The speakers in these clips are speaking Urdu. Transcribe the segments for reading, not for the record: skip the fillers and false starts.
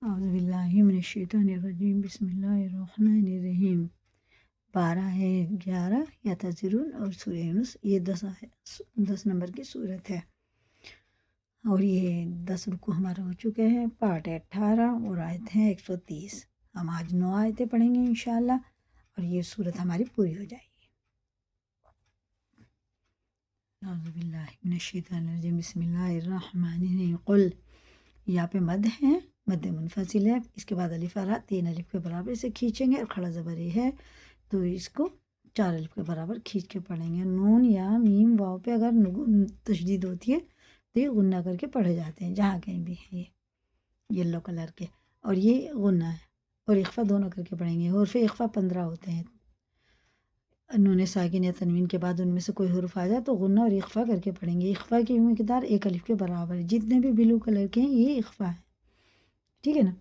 اعوذ باللہ من الشیطان الرجیم، بسم اللہ الرحمن الرحیم۔ 11 یا تذرون اور سورہ یونس، یہ 10 نمبر کی صورت ہے، اور یہ 10 رکوع ہمارا ہو چکے ہیں۔ پارٹ ہے 18 اور آیت ہیں 130۔ ہم آج 9 آیتیں پڑھیں گے انشاءاللہ، اور یہ صورت ہماری پوری ہو جائے گی۔ اعوذ باللہ من الشیطان الرجیم، بسم اللہ الرحمن الرحیم۔ قل، یہاں پہ مد ہے، مد منفصل ہے، اس کے بعد الف آ رہا، 3 الف کے برابر سے کھینچیں گے، اور کھڑا زبر یہ ہے تو اس کو 4 الف کے برابر کھینچ کے پڑھیں گے۔ نون یا میم واو پہ اگر تشدید ہوتی ہے تو یہ غنہ کر کے پڑھے جاتے ہیں، جہاں کہیں بھی ہے، یہ یلو کلر کے، اور یہ غنہ ہے، اور اخفا دونوں کر کے پڑھیں گے۔ حروف اخفا 15 ہوتے ہیں، نون ساکن یا تنوین کے بعد ان میں سے کوئی حرف آ جائے تو غنہ اور اخفا کر کے پڑھیں گے۔ اخفا کی مقدار 1 الف کے برابر ہے، جتنے بھی بلو کلر کے ہیں یہ اخفا ہے، ٹھیک ہے نا،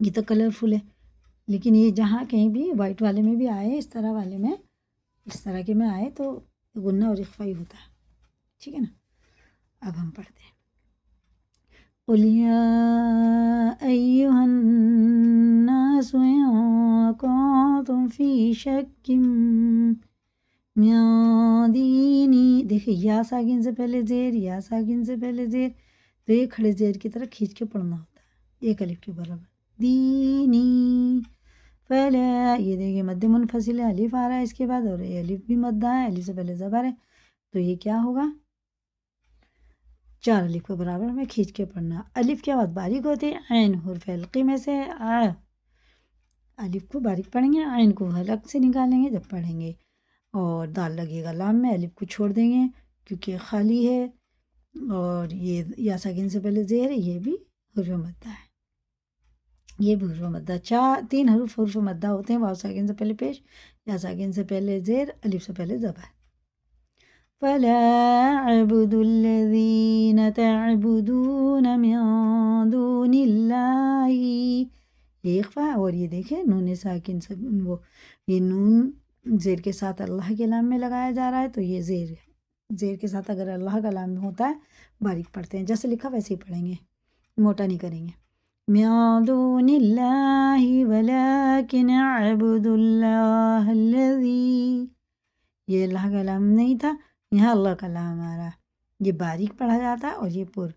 یہ تو کلرفل ہے، لیکن یہ جہاں کہیں بھی وائٹ والے میں بھی آئے، اس طرح والے میں، اس طرح کے میں آئے تو غنہ اور اخفا ہی ہوتا ہے، ٹھیک ہے نا۔ اب ہم پڑھتے ہیں۔ قُلْ يَا أَيُّهَا النَّاسُ إِن كُنتُمْ فِي شَكٍّ مِّن دِينِي، دیکھیں یا ساکن سے پہلے زیر، یا ساکن سے پہلے زیر، تو یہ کھڑے زیر کی طرح کھینچ کے پڑھنا ہوتا ہے، 1 الف کے برابر۔ دینی فلا، یہ دیکھیں مد منفصل ہے، الف آ رہا ہے اس کے بعد، اور یہ الف بھی مدہ ہے، الف سے پہلے زبر ہے، تو یہ کیا ہوگا، 4 الف کے برابر میں کھینچ کے پڑھنا۔ الف کے بعد باریک ہوتے ہیں، عین حرف حلقی میں سے الف کو باریک پڑھیں گے، عین کو حلق سے نکالیں گے جب پڑھیں گے، اور دال لگے گا لام میں، الف کو چھوڑ دیں گے کیونکہ خالی ہے، اور یہ یا ساکن سے پہلے زیر ہے، یہ بھی حرف مدہ ہے، یہ بھی حرف مدہ۔ 3 حرف مدہ ہوتے ہیں، واو ساکن سے پہلے پیش، یا ساکن سے پہلے زیر، الف سے پہلے زبر۔ فلا اعبد الذین تعبدون من دون اللہ، یہ اخفا ہے، اور یہ دیکھیں نون ساکن سے وہ، یہ نون زیر کے ساتھ اللہ کے لام میں لگایا جا رہا ہے، تو یہ زیر ہے، زیر کے ساتھ اگر اللہ کا لام ہوتا ہے باریک پڑھتے ہیں، جیسے لکھا ویسے ہی پڑھیں گے، موٹا نہیں کریں گے۔ من دون اللہ ولکن اعبد اللہ الذی، یہ اللہ کا لام نہیں تھا، یہاں اللہ کا لام آ رہا ہے، یہ باریک پڑھا جاتا ہے، اور یہ پر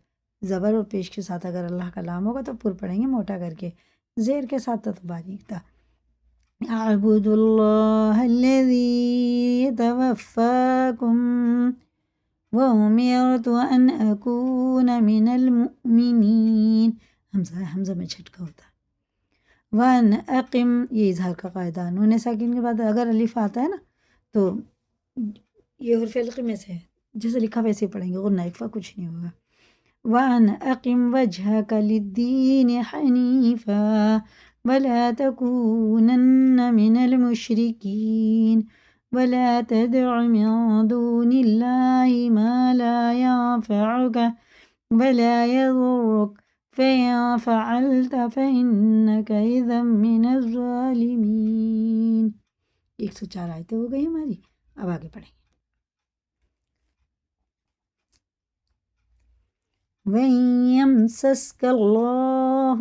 زبر اور پیش کے ساتھ اگر اللہ کا لام ہوگا تو پر پڑھیں گے موٹا کر کے، زیر کے ساتھ تو باریک تھا۔ اعبد اللہ الذی یتوفاکم وَأُمِرْتُ أَنْ أَكُونَ مِنَ الْمُؤْمِنِينَ، حمزہ میں چھٹکا ہوتا ہے۔ وَأَنْ أَقِمْ، یہ اظہار کا قاعدہ، نون ساکن کے بعد اگر الف آتا ہے نا تو یہ حرف حلقی میں سے ہے، جیسے لکھا ویسے ہی پڑھیں گے، غنہ اخفا کچھ نہیں ہوگا۔ وَأَنْ أَقِمْ وَجْهَكَ لِلدِّينِ حَنِيفًا وَلَا تَكُونَنَّ مِنَ الْمُشْرِكِينَ وَلَا تَدْعُ مِن دُونِ اللَّهِ مَا لَا يَنفَعُكَ وَلَا يَضُرُّكَ فَإِن فَعَلْتَ فَإِنَّكَ إِذًا مِّنَ الظَّالِمِينَ۔ 104 آیتیں ہو گئی ہماری، اب آگے پڑھیں۔ وَإِن يَمْسَسْكَ اللَّهُ،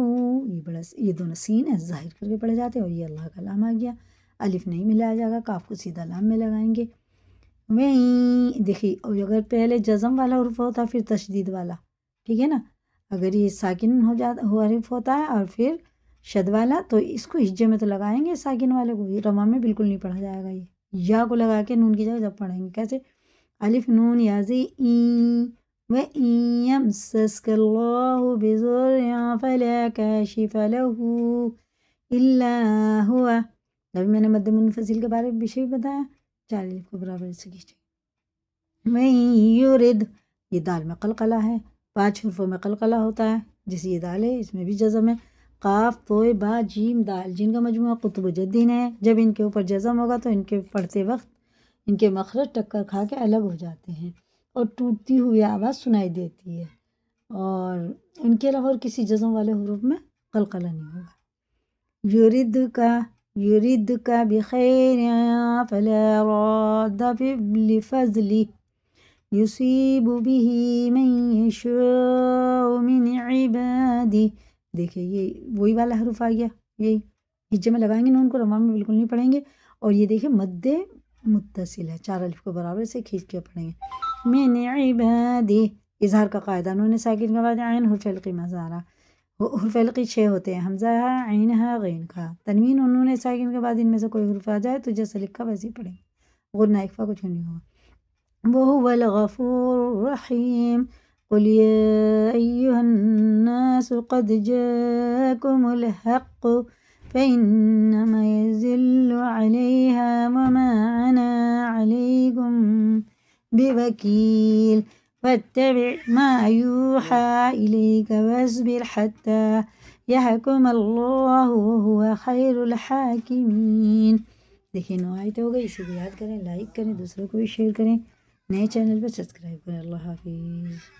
یہ دونوں سین ہے، ظاہر کر کے پڑھے جاتے ہیں، اور یہ اللہ کا لام آ گیا، الف نہیں ملایا جائے گا، کاف کو سیدھا لام میں لگائیں گے۔ وَإِن، دیکھیے، اور اگر پہلے جزم والا حرف ہوتا پھر تشدید والا، ٹھیک ہے نا، اگر یہ ساکن ہو جاتا حرف ہوتا ہے اور پھر شد والا تو اس کو ہجے میں تو لگائیں گے، ساکن والے کو رما میں بالکل نہیں پڑھا جائے گا، یہ یا کو لگا کے نون کی جگہ جب پڑھیں گے کیسے، الف نون یا زی این، وَإِن يَمْسَسْكَ اللَّهُ بِضُرٍّ فَلَا كَاشِفَ لَهُ إِلَّا هُوَ، ابھی میں نے مد منفصل کے بارے میں بھی بتایا، 4 الف کو برابر سے کھینچے۔ وَإِن يُرِدْ، یہ دال میں قلقلہ ہے، 5 حرفوں میں قلقلہ ہوتا ہے، جیسے یہ دال ہے اس میں بھی جزم ہے، قاف توئے با جیم دال، جن کا مجموعہ قطب جدین ہے، جب ان کے اوپر جزم ہوگا تو ان کے پڑھتے وقت ان کے مخرج ٹکر کھا کے الگ ہو جاتے ہیں اور ٹوٹتی ہوئی آواز سنائی دیتی ہے، اور ان کے علاوہ اور کسی جزم والے حروف میں قلقلہ نہیں ہوگا۔ یرید کا بخیر فلا راد لفضلہ یصیب به من یشاء من عبادہ، دیکھیں یہ وہی والا حرف آ گیا، یہی ہجے میں لگائیں گے نون کو، رما میں بالکل نہیں پڑھیں گے. اور یہ دیکھیں مد متصل ہے، 4 الف کو برابر سے کھینچ کے پڑھیں گے. من عبادی، اظہار کا قاعدہ، نون ساکن کے بعد عین حرف علقی مظاہرہ. حرف علقی 6 ہوتے ہیں، حمزہ عین ہا غین کھا. تنوین اور نون ساکن کے بعد ان میں سے کوئی حرف آ جائے تو جیسے لکھا ویسے ہی پڑھیں، غنہ اخفا کچھ نہیں ہوگا. وهو الغفور الرحيم. قل يا أيها الناس قد جاءكم الحق فإنما يزل عليها وما أنا عليكم بوكيل واتبع ما يوحى إليك واصبر حتى يحكم الله وهو خير الحاكمين. دیکھیں 9 آیت ہو گئی، اسی کو یاد کریں، لائک کریں، دوسروں کو بھی شیئر کریں، نئے چینل پہ سبسکرائب کریں. اللہ حافظ.